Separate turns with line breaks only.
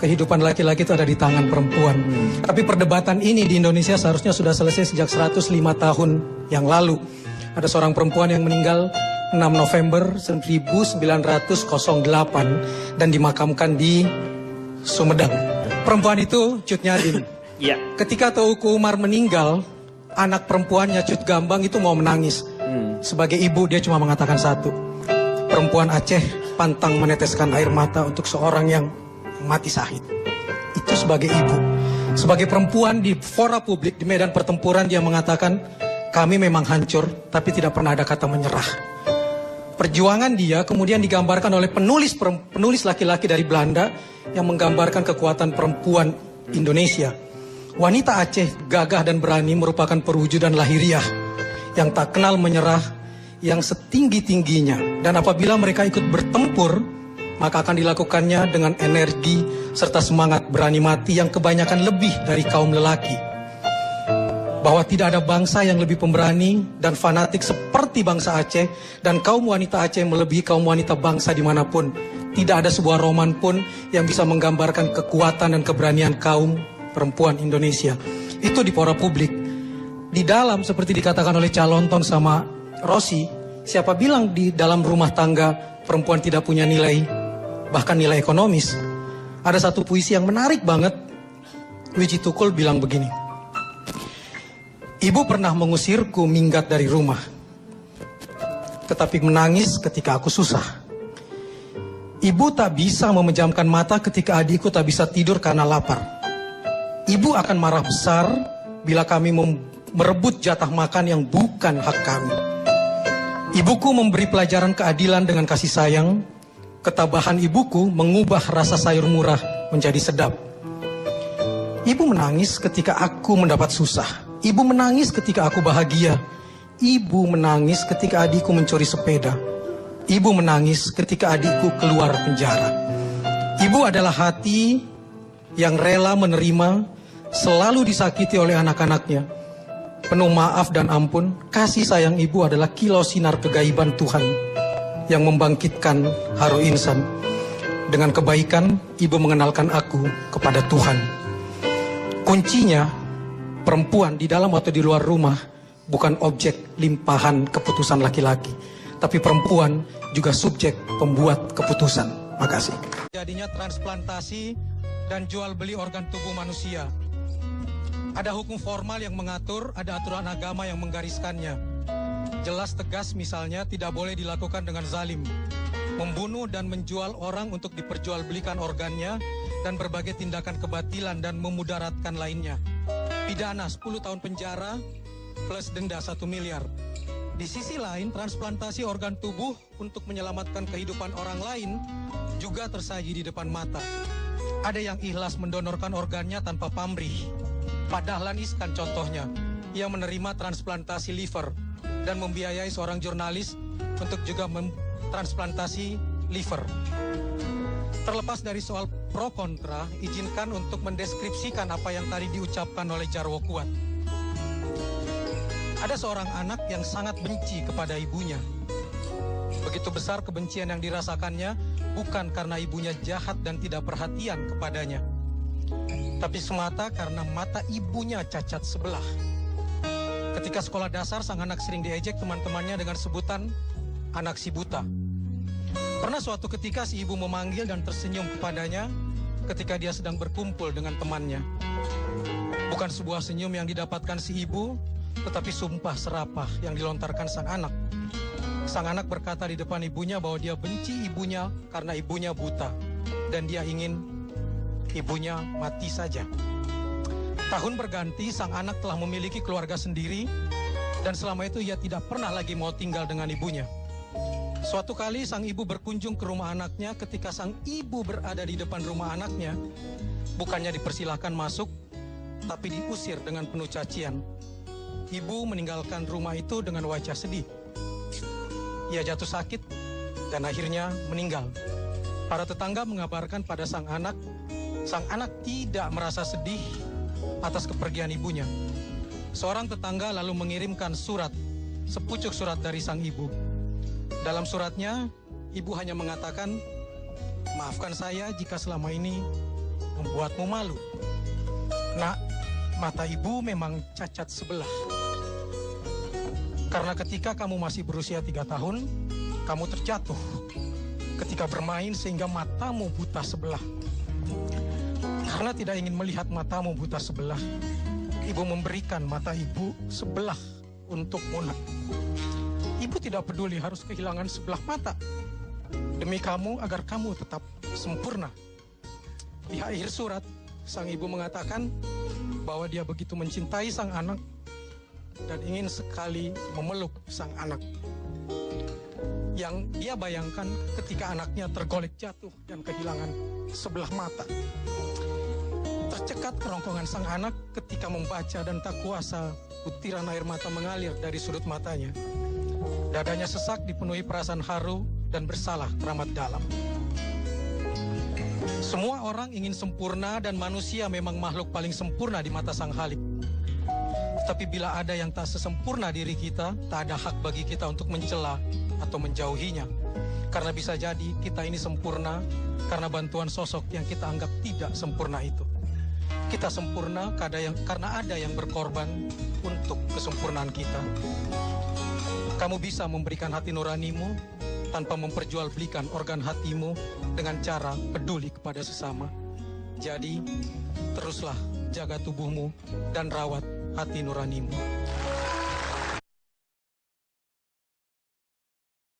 kehidupan laki-laki itu ada di tangan perempuan. Tapi perdebatan ini di Indonesia seharusnya sudah selesai sejak 105 tahun yang lalu. Ada seorang perempuan yang meninggal 6 November 1908 dan dimakamkan di Sumedang. Perempuan itu Cut Nyadin.
Iya.
Ketika Teuku Umar meninggal, anak perempuannya Cut Gambang itu mau menangis. Sebagai ibu dia cuma mengatakan satu. Perempuan Aceh pantang meneteskan air mata untuk seorang yang mati syahid. Itu sebagai ibu. Sebagai perempuan di fora publik, di medan pertempuran dia mengatakan, kami memang hancur, tapi tidak pernah ada kata menyerah. Perjuangan dia kemudian digambarkan oleh penulis laki-laki dari Belanda yang menggambarkan kekuatan perempuan Indonesia. Wanita Aceh gagah dan berani merupakan perwujudan lahiriah yang tak kenal menyerah, yang setinggi-tingginya. Dan apabila mereka ikut bertempur, maka akan dilakukannya dengan energi serta semangat berani mati yang kebanyakan lebih dari kaum lelaki. Bahwa tidak ada bangsa yang lebih pemberani dan fanatik seperti bangsa Aceh, dan kaum wanita Aceh melebihi kaum wanita bangsa dimanapun. Tidak ada sebuah roman pun yang bisa menggambarkan kekuatan dan keberanian kaum perempuan Indonesia. Itu di fora publik. Di dalam, seperti dikatakan oleh Calonton sama Rossi, siapa bilang di dalam rumah tangga perempuan tidak punya nilai, bahkan nilai ekonomis. Ada satu puisi yang menarik banget. Wiji Tukul bilang begini. Ibu pernah mengusirku minggat dari rumah, tetapi menangis ketika aku susah. Ibu tak bisa memejamkan mata ketika adikku tak bisa tidur karena lapar. Ibu akan marah besar bila kami merebut jatah makan yang bukan hak kami. Ibuku memberi pelajaran keadilan dengan kasih sayang. Ketabahan ibuku mengubah rasa sayur murah menjadi sedap. Ibu menangis ketika aku mendapat susah. Ibu menangis ketika aku bahagia. Ibu menangis ketika adikku mencuri sepeda. Ibu menangis ketika adikku keluar penjara. Ibu adalah hati yang rela menerima, selalu disakiti oleh anak-anaknya. Penuh maaf dan ampun, kasih sayang ibu adalah kilau sinar kegaiban Tuhan yang membangkitkan haru insan. Dengan kebaikan, ibu mengenalkan aku kepada Tuhan. Kuncinya, perempuan di dalam atau di luar rumah bukan objek limpahan keputusan laki-laki, tapi perempuan juga subjek pembuat keputusan. Makasih. Jadinya transplantasi dan jual beli organ tubuh manusia. Ada hukum formal yang mengatur, ada aturan agama yang menggariskannya. Jelas tegas misalnya tidak boleh dilakukan dengan zalim. Membunuh dan menjual orang untuk diperjualbelikan organnya dan berbagai tindakan kebatilan dan memudaratkan lainnya. Pidana 10 tahun penjara plus denda 1 miliar. Di sisi lain, transplantasi organ tubuh untuk menyelamatkan kehidupan orang lain juga tersaji di depan mata. Ada yang ikhlas mendonorkan organnya tanpa pamrih. Pak Dahlan Iskan contohnya, yang menerima transplantasi liver dan membiayai seorang jurnalis untuk juga transplantasi liver. Terlepas dari soal pro kontra, izinkan untuk mendeskripsikan apa yang tadi diucapkan oleh Jarwo Kuat. Ada seorang anak yang sangat benci kepada ibunya. Begitu besar kebencian yang dirasakannya bukan karena ibunya jahat dan tidak perhatian kepadanya, tapi semata karena mata ibunya cacat sebelah. Ketika sekolah dasar, sang anak sering diejek teman-temannya dengan sebutan anak si buta. Pernah suatu ketika si ibu memanggil dan tersenyum kepadanya ketika dia sedang berkumpul dengan temannya. Bukan sebuah senyum yang didapatkan si ibu, tetapi sumpah serapah yang dilontarkan sang anak. Sang anak berkata di depan ibunya bahwa dia benci ibunya karena ibunya buta, dan dia ingin ibunya mati saja. Tahun berganti, sang anak telah memiliki keluarga sendiri, dan selama itu ia tidak pernah lagi mau tinggal dengan ibunya. Suatu kali sang ibu berkunjung ke rumah anaknya. Ketika sang ibu berada di depan rumah anaknya, bukannya dipersilahkan masuk, tapi diusir dengan penuh cacian. Ibu meninggalkan rumah itu dengan wajah sedih. Ia jatuh sakit dan akhirnya meninggal. Para tetangga mengabarkan pada sang anak tidak merasa sedih atas kepergian ibunya. Seorang tetangga lalu mengirimkan sepucuk surat dari sang ibu. Dalam suratnya, ibu hanya mengatakan, maafkan saya jika selama ini membuatmu malu. Nak, mata ibu memang cacat sebelah. Karena ketika kamu masih berusia 3 tahun, kamu terjatuh ketika bermain sehingga matamu buta sebelah. Karena tidak ingin melihat matamu buta sebelah, ibu memberikan mata ibu sebelah untukmu, nak. Ibu tidak peduli harus kehilangan sebelah mata demi kamu agar kamu tetap sempurna. Di akhir surat, sang ibu mengatakan bahwa dia begitu mencintai sang anak dan ingin sekali memeluk sang anak. Yang dia bayangkan ketika anaknya tergolek jatuh dan kehilangan sebelah mata. Tercekat kerongkongan sang anak ketika membaca dan tak kuasa butiran air mata mengalir dari sudut matanya. Dadanya sesak dipenuhi perasaan haru dan bersalah teramat dalam. Semua orang ingin sempurna dan manusia memang makhluk paling sempurna di mata Sang Khalik. Tapi bila ada yang tak sesempurna diri kita, tak ada hak bagi kita untuk mencela atau menjauhinya. Karena bisa jadi kita ini sempurna karena bantuan sosok yang kita anggap tidak sempurna itu. Kita sempurna karena ada yang berkorban untuk kesempurnaan kita. Kamu bisa memberikan hati nuranimu tanpa memperjualbelikan organ hatimu dengan cara peduli kepada sesama. Jadi, teruslah jaga tubuhmu dan rawat hati nuranimu.